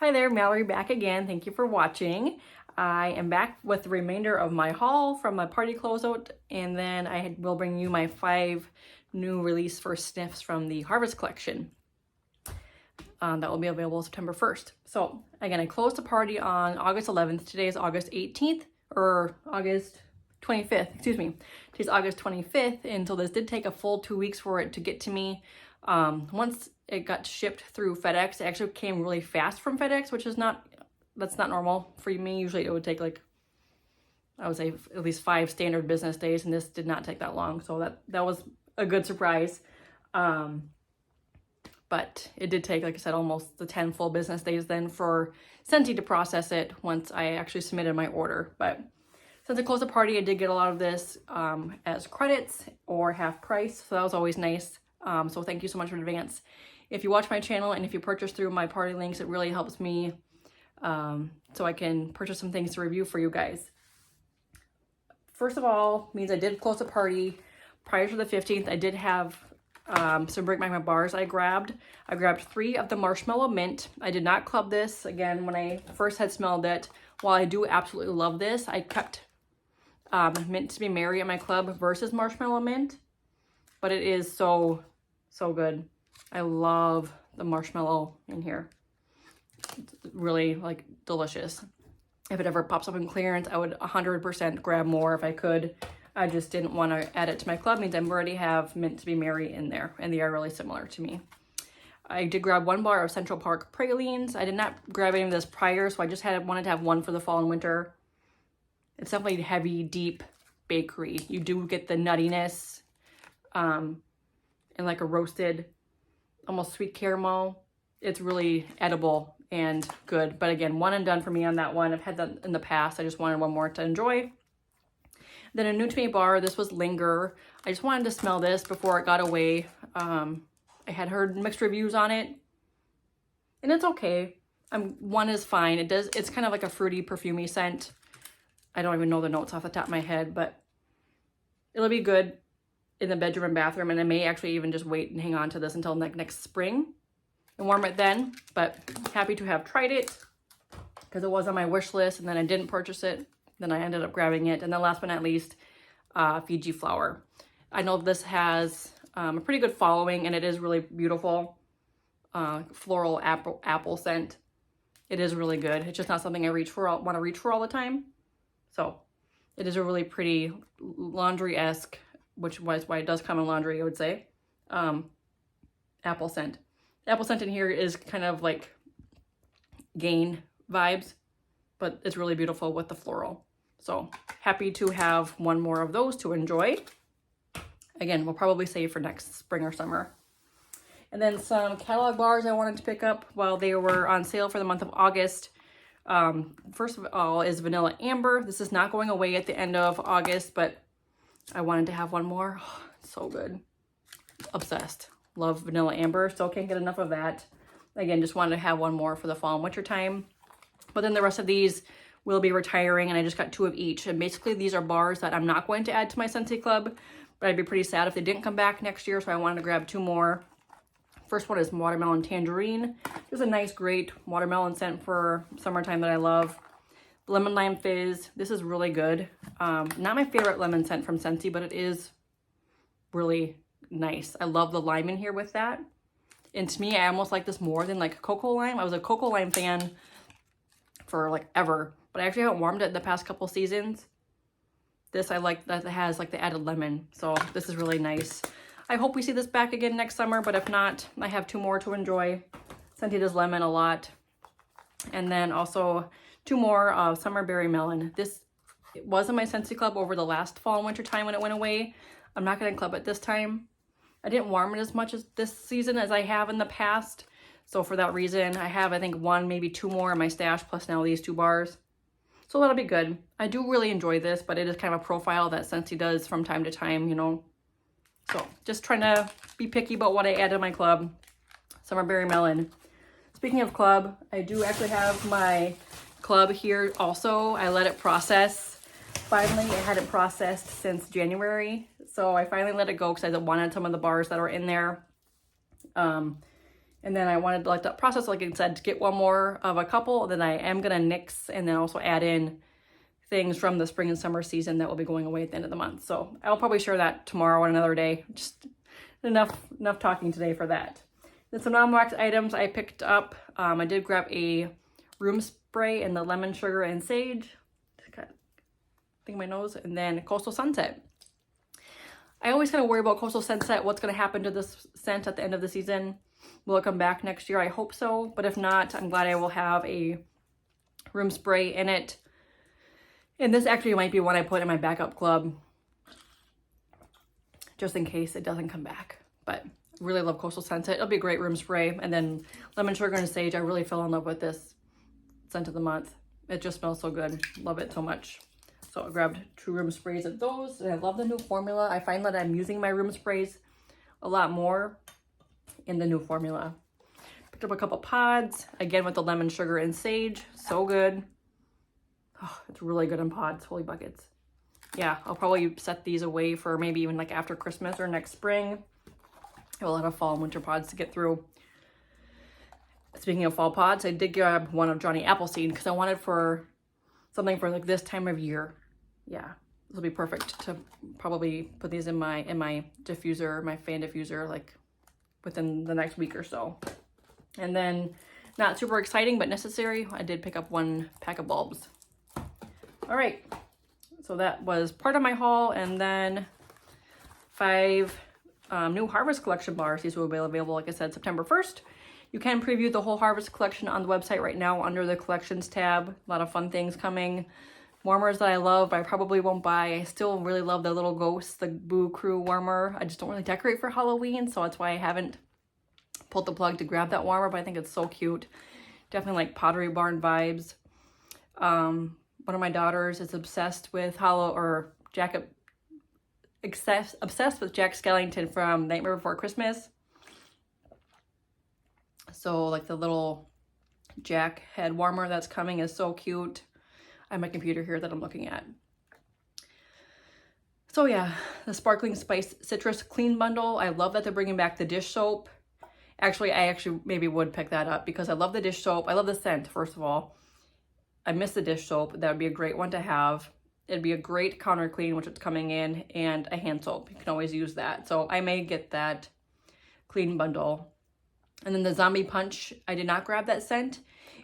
Hi there, Mallory back again. Thank you for watching. I am back with the remainder of my haul from my party closeout, and then I will bring you my 5 new release for sniffs from the Harvest collection. That will be available September 1st. So again, I closed the party on August 11th. Today is August 18th, or August 25th, excuse me. Today's August 25th, and so this did take a full 2 weeks for it to get to me. Once it got shipped through FedEx, it actually came really fast from FedEx, which is that's not normal for me. Usually it would take like, I would say at least 5 standard business days, and this did not take that long. So that was a good surprise. But it did take, like I said, almost the 10 full business days then for Scentsy to process it once I actually submitted my order. But since I closed the party, I did get a lot of this as credits or half price. So that was always nice. So thank you so much in advance. If you watch my channel and if you purchase through my party links, it really helps me so I can purchase some things to review for you guys. First of all, means I did close the party prior to the 15th. I did have some Break My bars I grabbed. I grabbed 3 of the Marshmallow Mint. I did not club this. Again, when I first had smelled it, while I do absolutely love this, I kept Mint to be Merry in my club versus Marshmallow Mint. But it is so good. I love the marshmallow in here. It's really like delicious. If it ever pops up in clearance, I would 100% grab more if I could. I just didn't want to add it to my club. It means I already have Mint to be Merry in there, and they are really similar to me. I did grab 1 bar of Central Park pralines. I did not grab any of this prior, so I just wanted to have one for the fall and winter. It's definitely heavy, deep bakery. You do get the nuttiness and like a roasted, almost sweet caramel. It's really edible and good. But again, one and done for me on that one. I've had that in the past. I just wanted one more to enjoy. Then a new to me bar, this was Linger. I just wanted to smell this before it got away. I had heard mixed reviews on it, and it's okay. One is fine. It's kind of like a fruity, perfumey scent. I don't even know the notes off the top of my head, but it'll be good in the bedroom and bathroom, and I may actually even just wait and hang on to this until next spring and warm it then. But happy to have tried it because it was on my wish list, and then I didn't purchase it. Then I ended up grabbing it. And then last but not least, Fiji Flower. I know this has a pretty good following, and it is really beautiful. Floral apple scent. It is really good. It's just not something I want to reach for all the time. So it is a really pretty laundry-esque, which was why it does come in laundry, I would say. Apple scent. The apple scent in here is kind of like Gain vibes, but it's really beautiful with the floral. So happy to have one more of those to enjoy. Again, we'll probably save for next spring or summer. And then some catalog bars I wanted to pick up while they were on sale for the month of August. First of all is Vanilla Amber. This is not going away at the end of August, but I wanted to have one more. Oh, it's so good. Obsessed. Love Vanilla Amber. Still can't get enough of that. Again, just wanted to have one more for the fall and winter time. But then the rest of these will be retiring, and I just got 2 of each. And basically these are bars that I'm not going to add to my Scentsy Club, but I'd be pretty sad if they didn't come back next year, so I wanted to grab 2 more. First one is Watermelon Tangerine. There's a nice, great watermelon scent for summertime that I love. Lemon Lime Fizz. This is really good. Not my favorite lemon scent from Scentsy, but it is really nice. I love the lime in here with that. And to me, I almost like this more than like Cocoa Lime. I was a Cocoa Lime fan for like ever, but I actually haven't warmed it the past couple seasons. This I like that it has like the added lemon, so this is really nice. I hope we see this back again next summer, but if not, I have 2 more to enjoy. Scentsy does lemon a lot. And then also 2 more of Summer Berry Melon. This was in my Scentsy Club over the last fall and winter time when it went away. I'm not going to club it this time. I didn't warm it as much as this season as I have in the past. So for that reason, I have, I think, 1, maybe 2 more in my stash, plus now these 2 bars. So that'll be good. I do really enjoy this, but it is kind of a profile that Scentsy does from time to time, you know. So just trying to be picky about what I add to my club. Summer Berry Melon. Speaking of club, I do actually have my club here also. I let it process. Finally, it hadn't processed since January. So I finally let it go because I wanted some of the bars that were in there. And then I wanted to let that process, like I said, to get one more of a couple. Then I am going to nix and then also add in things from the spring and summer season that will be going away at the end of the month. So I'll probably share that tomorrow on another day. Just enough talking today for that. Then some non-wax items I picked up. I did grab a room spray in the lemon, sugar, and sage. Thing in my nose. And then Coastal Sunset. I always kind of worry about Coastal Sunset. What's going to happen to this scent at the end of the season? Will it come back next year? I hope so. But if not, I'm glad I will have a room spray in it. And this actually might be one I put in my backup club, just in case it doesn't come back. But really love Coastal Sunset. It'll be a great room spray. And then lemon, sugar, and sage. I really fell in love with this scent of the month. It just smells so good. Love it so much. So I grabbed 2 room sprays of those. And I love the new formula. I find that I'm using my room sprays a lot more in the new formula. Picked up a couple pods, again with the lemon, sugar, and sage. So good. Oh, it's really good in pods. Holy buckets. Yeah, I'll probably set these away for maybe even like after Christmas or next spring. I have a lot of fall and winter pods to get through. Speaking of fall pods, I did grab one of Johnny Appleseed because I wanted for something for like this time of year. Yeah, this will be perfect to probably put these in my diffuser, my fan diffuser, like within the next week or so. And then, not super exciting, but necessary, I did pick up 1 pack of bulbs. All right, so that was part of my haul. And then 5 new Harvest Collection bars. These will be available, like I said, September 1st. You can preview the whole Harvest Collection on the website right now under the Collections tab. A lot of fun things coming. Warmers that I love, but I probably won't buy. I still really love the little ghosts, the Boo Crew warmer. I just don't really decorate for Halloween, so that's why I haven't pulled the plug to grab that warmer, but I think it's so cute. Definitely like Pottery Barn vibes. One of my daughters is obsessed with Jack Skellington from Nightmare Before Christmas. So like the little Jack head warmer that's coming is so cute. I have my computer here that I'm looking at. So yeah, the Sparkling Spice Citrus Clean Bundle. I love that they're bringing back the dish soap. Actually, I maybe would pick that up because I love the dish soap. I love the scent, first of all. I miss the dish soap. That would be a great one to have. It'd be a great counter clean, which is coming in, and a hand soap. You can always use that. So I may get that clean bundle. And then the Zombie Punch, I did not grab that scent.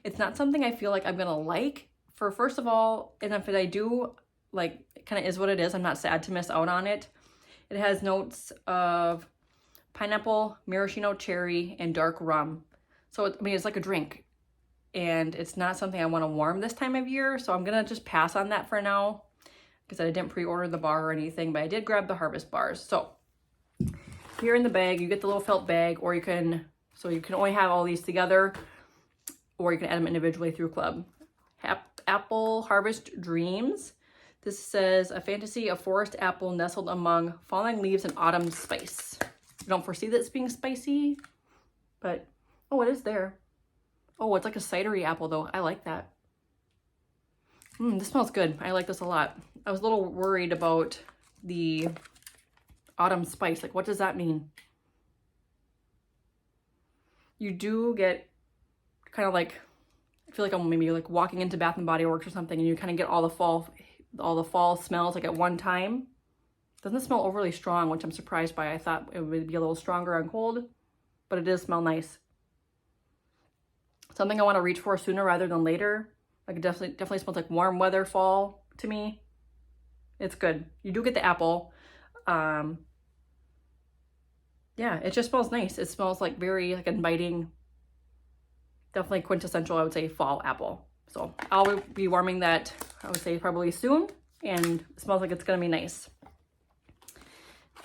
It's not something I feel like I'm gonna like. For first of all, and if I do, like, it kind of is what it is. I'm not sad to miss out on it. It has notes of pineapple, maraschino cherry, and dark rum. So, it's like a drink. And it's not something I want to warm this time of year. So I'm going to just pass on that for now. Because I didn't pre-order the bar or anything. But I did grab the Harvest bars. So here in the bag, you get the little felt bag. Or you can only have all these together. Or you can add them individually through Club. Apple Harvest Dreams. This says, a fantasy of forest apple nestled among falling leaves and autumn spice. I don't foresee this being spicy, but, oh, it is there. Oh, it's like a cidery apple, though. I like that. This smells good. I like this a lot. I was a little worried about the autumn spice. Like, what does that mean? You do get kind of like, I feel like I'm maybe like walking into Bath and Body Works or something, and you kind of get all the fall smells like at one time. Doesn't smell overly strong, which I'm surprised by. I thought it would be a little stronger on cold, but it does smell nice. Something I want to reach for sooner rather than later. Like, it definitely smells like warm weather fall to me. It's good. You do get the apple. Yeah, it just smells nice. It smells like very like inviting. Definitely quintessential, I would say, fall apple. So I'll be warming that, I would say, probably soon. And it smells like it's going to be nice.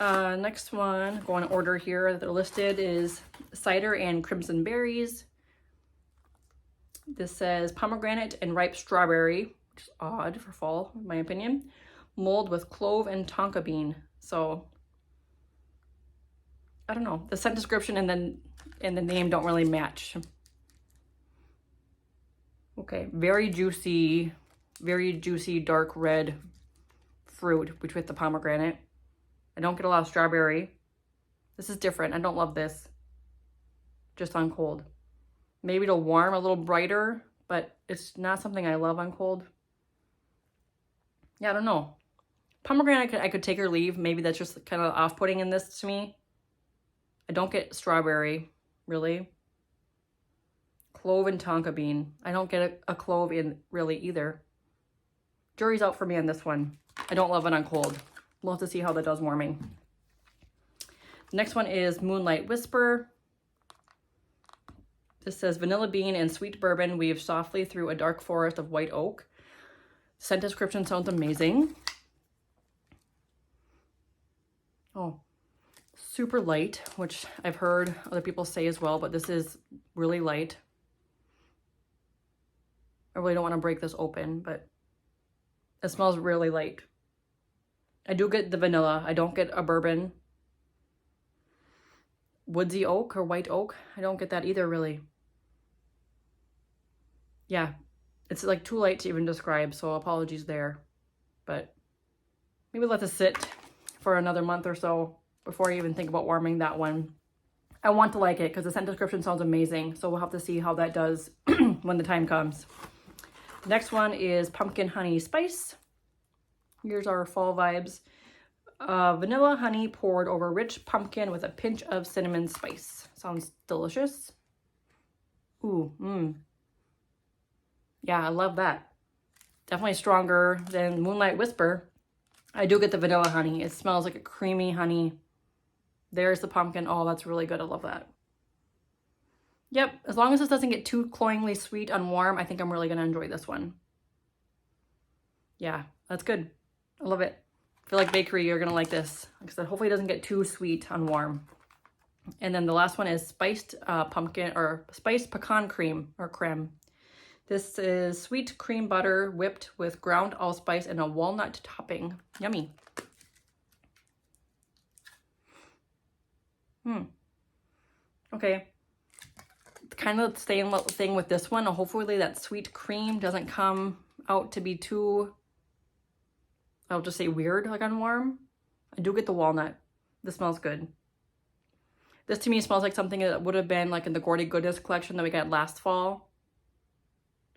Next one, go in order here that they're listed, is cider and crimson berries. This says pomegranate and ripe strawberry, which is odd for fall, in my opinion. Mulled with clove and tonka bean. So, I don't know. The scent description and the name don't really match. Okay, very juicy dark red fruit with the pomegranate. I don't get a lot of strawberry. This is different. I don't love this. just on cold. Maybe it'll warm a little brighter, but it's not something I love on cold. Yeah, I don't know. Pomegranate, I could take or leave. Maybe that's just kind of off-putting in this to me. I don't get strawberry, really. Clove and tonka bean. I don't get a clove in really either. Jury's out for me on this one. I don't love it on cold. We'll have to see how that does warming. The next one is Moonlight Whisper. This says vanilla bean and sweet bourbon weave softly through a dark forest of white oak. Scent description sounds amazing. Oh, super light, which I've heard other people say as well, but this is really light. I really don't want to break this open, but it smells really light. I do get the vanilla. I don't get a bourbon. Woodsy oak or white oak. I don't get that either, really. Yeah, it's like too light to even describe, so apologies there. But maybe let this sit for another month or so before I even think about warming that one. I want to like it because the scent description sounds amazing, so we'll have to see how that does when the time comes. Next one is Pumpkin Honey Spice. Here's our fall vibes. Vanilla honey poured over rich pumpkin with a pinch of cinnamon spice. Sounds delicious. Ooh, yeah, I love that. Definitely stronger than Moonlight Whisper. I do get the vanilla honey. It smells like a creamy honey. There's the pumpkin. Oh, that's really good. I love that. Yep, as long as this doesn't get too cloyingly sweet on warm, I think I'm really going to enjoy this one. Yeah, that's good. I love it. I feel like bakery, you're going to like this. Like I said, hopefully it doesn't get too sweet on warm. And then the last one is spiced pumpkin or spiced pecan cream or creme. This is sweet cream butter whipped with ground allspice and a walnut topping. Yummy. Okay. Kind of the same thing with this one. Hopefully that sweet cream doesn't come out to be too, I'll just say weird, like on warm. I do get the walnut. This smells good. This to me smells like something that would have been like in the Gordy Goodness collection that we got last fall,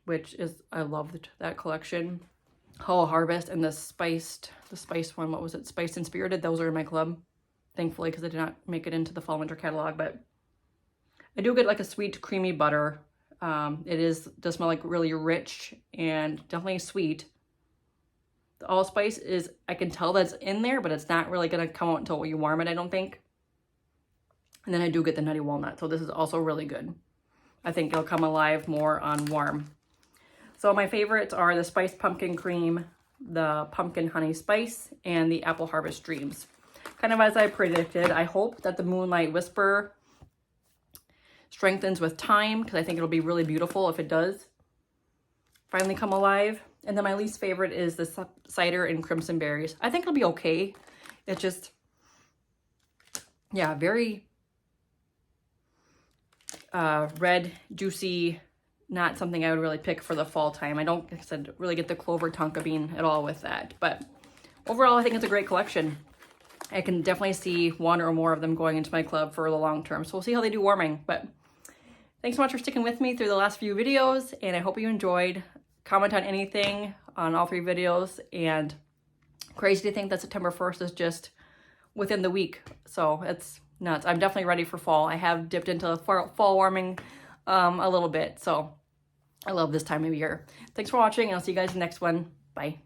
which is, I loved that collection. Whole Harvest and the spiced one, what was it? Spiced and Spirited. Those are in my club, thankfully, because I did not make it into the fall winter catalog, but I do get like a sweet creamy butter. Does smell like really rich and definitely sweet. The allspice is, I can tell that's in there, but it's not really gonna come out until you warm it, I don't think. And then I do get the nutty walnut, so this is also really good. I think it'll come alive more on warm. So my favorites are the spiced pumpkin cream, the pumpkin honey spice, and the apple harvest dreams. Kind of as I predicted, I hope that the Moonlight Whisper strengthens with time, because I think it'll be really beautiful if it does finally come alive. And then my least favorite is the cider and crimson berries. I think it'll be okay. It's just, yeah, very red, juicy, not something I would really pick for the fall time. I don't, like I said, really get the clover tonka bean at all with that. But overall, I think it's a great collection. I can definitely see one or more of them going into my club for the long term. So we'll see how they do warming. But thanks so much for sticking with me through the last few videos, and I hope you enjoyed. Comment on anything on all 3 videos, and crazy to think that September 1st is just within the week. So it's nuts. I'm definitely ready for fall. I have dipped into fall warming a little bit, so I love this time of year. Thanks for watching, and I'll see you guys in the next one. Bye.